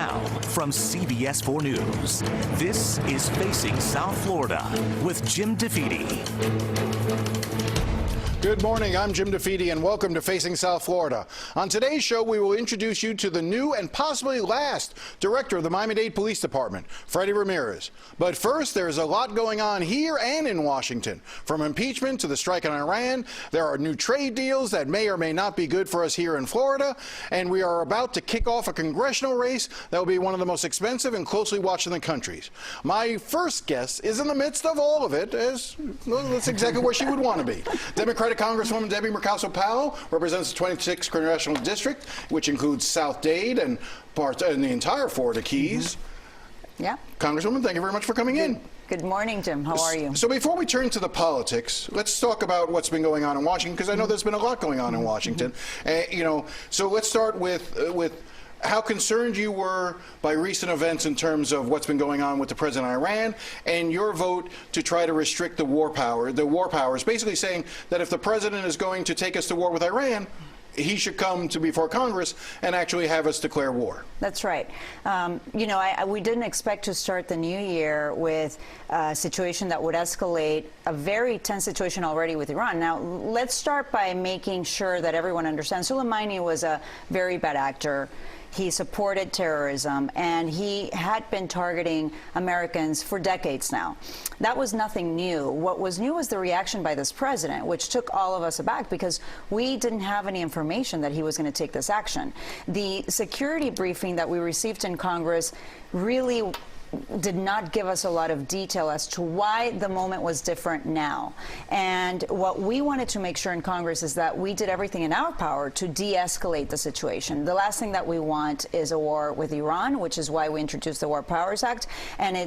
Now, from CBS 4 News, this is Facing South Florida with Jim DeFede. Good morning, I'm Jim DeFede and welcome to Facing South Florida. On today's show, we will introduce you to the new and possibly last director of the Miami-Dade Police Department, Freddie Ramirez. But first, there's a lot going on here and in Washington. From impeachment to the strike in Iran, there are new trade deals that may or may not be good for us here in Florida, and we are about to kick off a congressional race that will be one of the most expensive and closely watched in the country. My first guest is in the midst of all of it, as well, that's exactly where she would want to be. Democratic Congresswoman Debbie Mucarsel-Powell represents the 26th Congressional District, which includes South Dade and parts and the entire Florida Keys. Yeah. Congresswoman, thank you very much for coming in. Good morning, Jim. How are you? So before we turn to the politics, let's talk about what's been going on in Washington, because I know there's been a lot going on in Washington. So let's start with how concerned you were by recent events in terms of what's been going on with the president of Iran and your vote to try to restrict the war powers, basically saying that if the president is going to take us to war with Iran, he should come to before Congress and actually have us declare war. That's right. We didn't expect to start the new year with a situation that would escalate a very tense situation already with Iran. Now, let's start by making sure that everyone understands. Soleimani was a very bad actor. He supported terrorism, and he had been targeting Americans for decades now. That was nothing new. What was new was the reaction by this president, which took all of us aback because we didn't have any information that he was going to take this action. The security briefing that we received in Congress really did not give us a lot of detail as to why the moment was different now. And what we wanted to make sure in Congress is that we did everything in our power to de-escalate the situation. The last thing that we want is a war with Iran, which is why we introduced the War Powers Act. And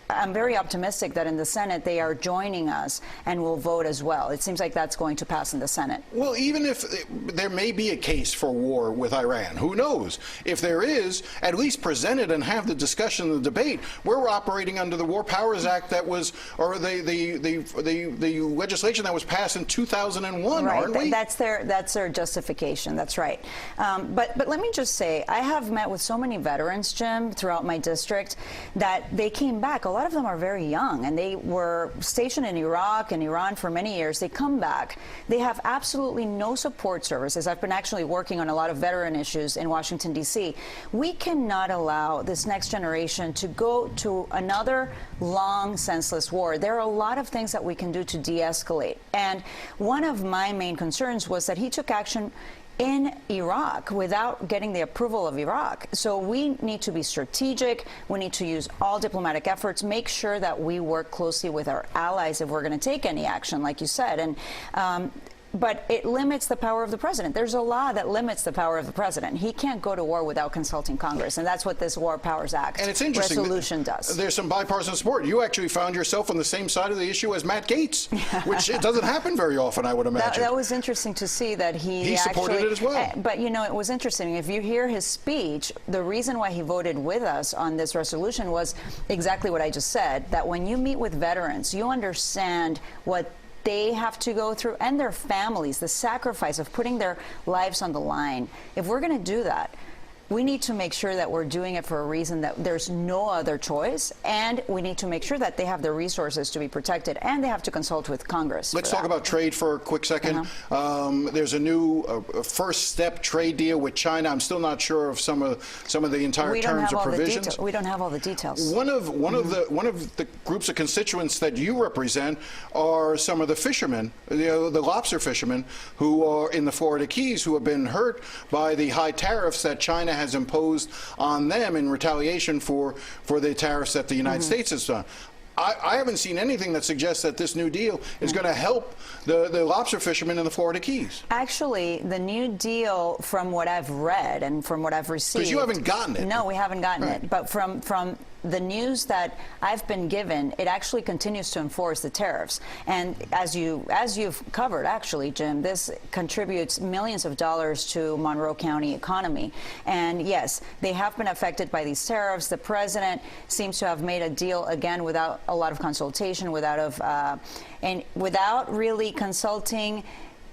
I'm very optimistic that in the Senate they are joining us and will vote as well. It seems like that's going to pass in the Senate. Well, even if there may be a case for war with Iran, who knows? If there is, at least present it and have the discussion and the debate. We're operating under the War Powers Act that was, or the legislation that was passed in 2001, right. Aren't we? That's their justification. That's right. But let me just say, I have met with so many veterans, Jim, throughout my district, that they came back. A lot of them are very young, and they were stationed in Iraq and Iran for many years. They come back. They have absolutely no support services. I've been actually working on a lot of veteran issues in Washington, D.C. We cannot allow this next generation to go to another long, senseless war. There are a lot of things that we can do to de-escalate. And one of my main concerns was that he took action in Iraq without getting the approval of Iraq. So we need to be strategic. We need to use all diplomatic efforts, make sure that we work closely with our allies if we're going to take any action, like you said. And but it limits the power of the president. There's a law that limits the power of the president. He can't go to war without consulting Congress, and that's what this War Powers Act resolution does. There's some bipartisan support. You actually found yourself on the same side of the issue as Matt Gaetz, which it doesn't happen very often, I would imagine. That was interesting to see that he supported it as well. But, it was interesting. If you hear his speech, the reason why he voted with us on this resolution was exactly what I just said, that when you meet with veterans, you understand what they have to go through, and their families, the sacrifice of putting their lives on the line. If we're going to do that, we need to make sure that we're doing it for a reason, that there's no other choice, and we need to make sure that they have the resources to be protected, and they have to consult with Congress. Let's talk about trade for a quick second. There's a new first step trade deal with China. I'm still not sure of some of the entire terms or provisions. We don't have all the details. One of the groups of constituents that you represent are some of the fishermen, the lobster fishermen, who are in the Florida Keys, who have been hurt by the high tariffs that China has imposed on them in retaliation for the tariffs that the United States has done. I haven't seen anything that suggests that this new deal is going to help the lobster fishermen in the Florida Keys. Actually, the new deal, from what I've read and from what I've received... Because you haven't gotten it. No, we haven't gotten it. But from the news that I've been given, it actually continues to enforce the tariffs. And as you've covered, actually, Jim, this contributes millions of dollars to Monroe County economy. And yes, they have been affected by these tariffs. The president seems to have made a deal again without a lot of consultation, without really consulting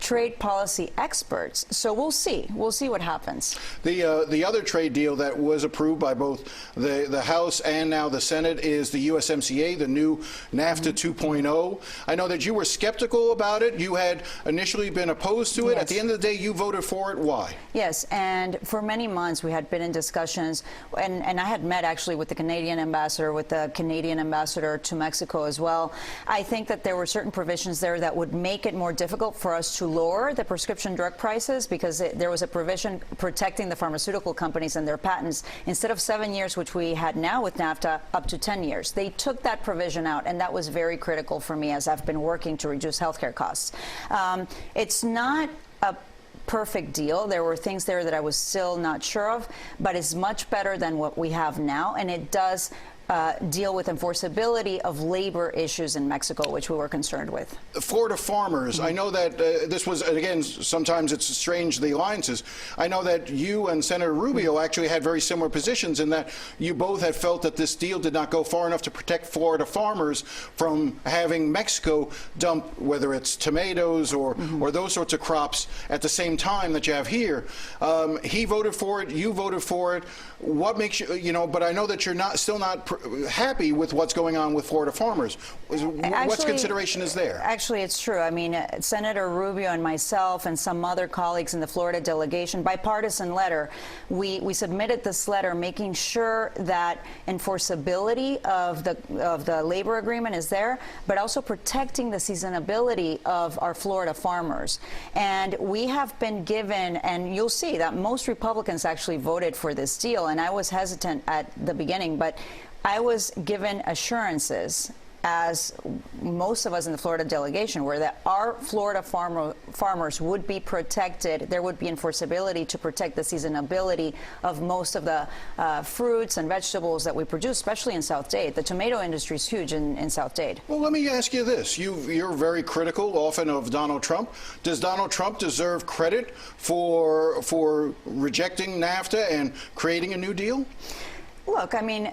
trade policy experts. So we'll see. We'll see what happens. The other trade deal that was approved by both the House and now the Senate is the USMCA, the new NAFTA 2.0. I know that you were skeptical about it. You had initially been opposed to it. Yes. At the end of the day, you voted for it. Why? Yes, and for many months we had been in discussions, and I had met actually with the Canadian ambassador, with the Canadian ambassador to Mexico as well. I think that there were certain provisions there that would make it more difficult for us to lower the prescription drug prices, because there was a provision protecting the pharmaceutical companies and their patents. Instead of 7 years, which we had now with NAFTA, up to 10 years. They took that provision out, and that was very critical for me as I've been working to reduce healthcare costs. It's not a perfect deal. There were things there that I was still not sure of, but it's much better than what we have now, and it does deal with enforceability of labor issues in Mexico, which we were concerned with. Florida farmers, I know that this was, again, sometimes it's strange, the alliances. I know that you and Senator Rubio actually had very similar positions in that you both had felt that this deal did not go far enough to protect Florida farmers from having Mexico dump, whether it's tomatoes or those sorts of crops, at the same time that you have here. He voted for it, you voted for it. What makes you, but I know that you're still not happy with what's going on with Florida farmers. What consideration is there? Actually, it's true. I mean, Senator Rubio and myself and some other colleagues in the Florida delegation, bipartisan letter, we submitted this letter making sure that enforceability of the labor agreement is there, but also protecting the seasonability of our Florida farmers. And we have been given, and you'll see that most Republicans actually voted for this deal, and I was hesitant at the beginning, but I was given assurances, as most of us in the Florida delegation were, that our Florida farmers would be protected. There would be enforceability to protect the seasonability of most of the fruits and vegetables that we produce, especially in South Dade. The tomato industry is huge in South Dade. Well, let me ask you this. You're very critical often of Donald Trump. Does Donald Trump deserve credit for rejecting NAFTA and creating a new deal? Look, I mean,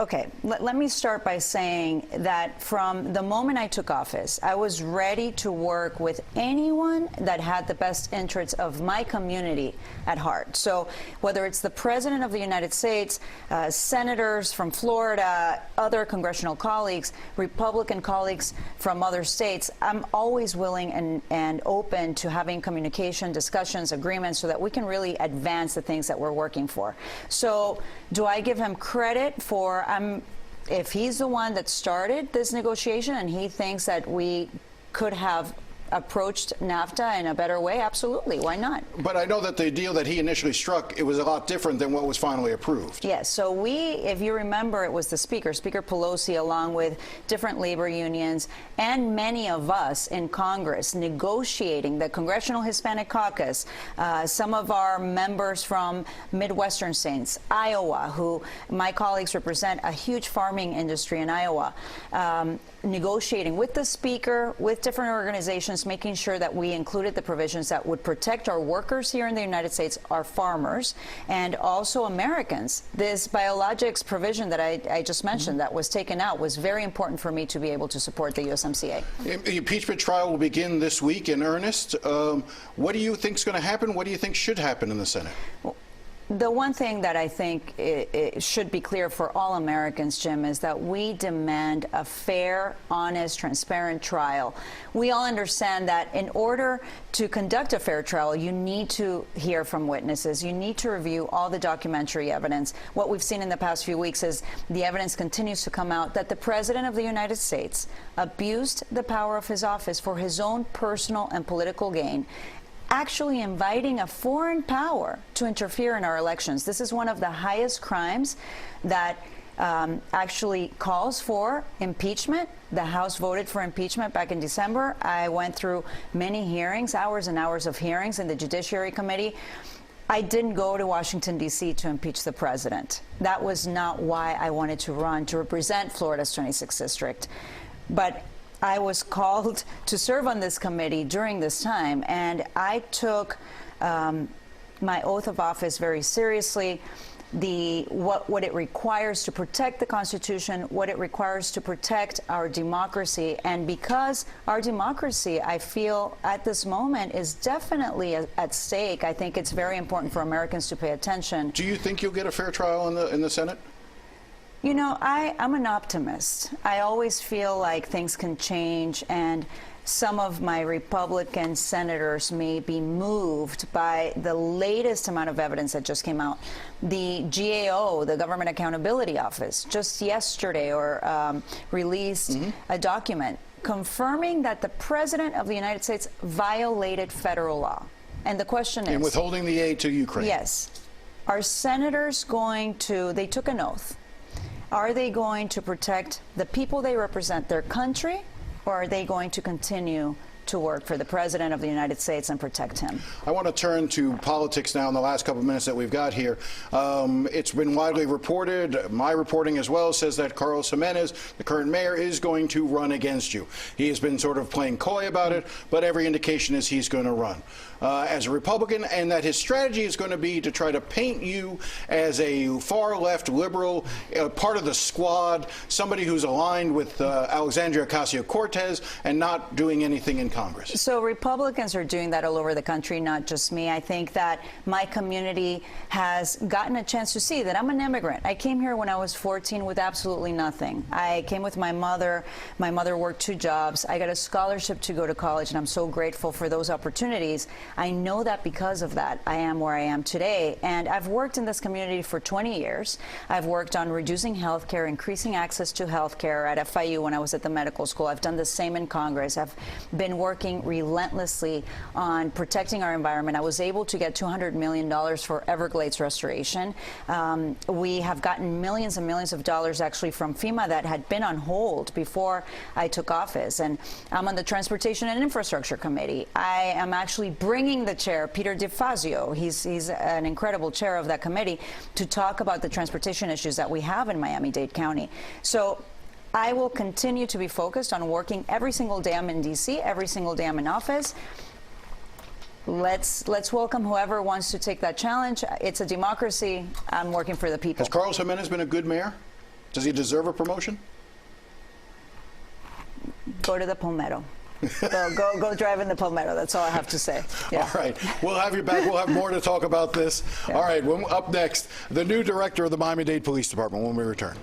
okay, let me start by saying that from the moment I took office, I was ready to work with anyone that had the best interests of my community at heart. So whether it's the President of the United States, senators from Florida, other congressional colleagues, Republican colleagues from other states, I'm always willing and open to having communication, discussions, agreements, so that we can really advance the things that we're working for. So do I give him credit for, if he's the one that started this negotiation and he thinks that we could have approached NAFTA in a better way? Absolutely. Why not? But I know that the deal that he initially struck, it was a lot different than what was finally approved. Yes. So if you remember, it was the Speaker Pelosi, along with different labor unions and many of us in Congress, negotiating, the Congressional Hispanic Caucus, some of our members from Midwestern states, Iowa, who my colleagues represent a huge farming industry in Iowa, negotiating with the Speaker, with different organizations, making sure that we included the provisions that would protect our workers here in the United States, our farmers, and also Americans. This biologics provision that I just mentioned that was taken out was very important for me to be able to support the USMCA. The impeachment trial will begin this week in earnest. What do you think is going to happen? What do you think should happen in the Senate? Well, the one thing that I think it should be clear for all Americans, Jim, is that we demand a fair, honest, transparent trial. We all understand that in order to conduct a fair trial, you need to hear from witnesses. You need to review all the documentary evidence. What we've seen in the past few weeks is the evidence continues to come out that the President of the United States abused the power of his office for his own personal and political gain, actually inviting a foreign power to interfere in our elections. This is one of the highest crimes that actually calls for impeachment. The House voted for impeachment back in December. I went through many hearings, hours and hours of hearings in the Judiciary Committee. I didn't go to Washington, D.C. to impeach the president. That was not why I wanted to run to represent Florida's 26th district. But I was called to serve on this committee during this time, and I took my oath of office very seriously. what it requires to protect the Constitution, what it requires to protect our democracy. And because our democracy, I feel at this moment, is definitely at stake, I think it's very important for Americans to pay attention. Do you think you'll get a fair trial in the Senate? You know, I'm an optimist. I always feel like things can change, and some of my Republican senators may be moved by the latest amount of evidence that just came out. The GAO, the Government Accountability Office, just yesterday released a document confirming that the President of the United States violated federal law. And the question is... In withholding the aid to Ukraine. Yes. Are senators going to... They took an oath. Are they going to protect the people they represent, their country, or are they going to continue to work for the President of the United States and protect him? I want to turn to politics now in the last couple of minutes that we've got here. It's been widely reported, my reporting as well, says that Carlos Jimenez, the current mayor, is going to run against you. He has been sort of playing coy about it, but every indication is he's going to run as a Republican, and that his strategy is going to be to try to paint you as a far-left liberal, part of the squad, somebody who's aligned with Alexandria Ocasio-Cortez and not doing anything in Congress. So Republicans are doing that all over the country, not just me. I think that my community has gotten a chance to see that I'm an immigrant. I came here when I was 14 with absolutely nothing. I came with my mother. My mother worked 2 jobs. I got a scholarship to go to college, and I'm so grateful for those opportunities. I know that because of that, I am where I am today. And I've worked in this community for 20 years. I've worked on reducing health care, increasing access to health care at FIU when I was at the medical school. I've done the same in Congress. I've been working relentlessly on protecting our environment. I was able to get $200 million for Everglades restoration. We have gotten millions and millions of dollars actually from FEMA that had been on hold before I took office. And I'm on the Transportation and Infrastructure Committee. I am actually bringing the chair, Peter DeFazio, he's an incredible chair of that committee, to talk about the transportation issues that we have in Miami-Dade County. So I will continue to be focused on working every single day I'm in D.C., every single day I'm in office. Let's welcome whoever wants to take that challenge. It's a democracy. I'm working for the people. Has Carlos Jimenez been a good mayor? Does he deserve a promotion? Go to the Palmetto. Go drive in the Palmetto. That's all I have to say. Yeah. All right. We'll have you back. We'll have more to talk about this. Yeah. All right. Up next, the new director of the Miami-Dade Police Department when we return.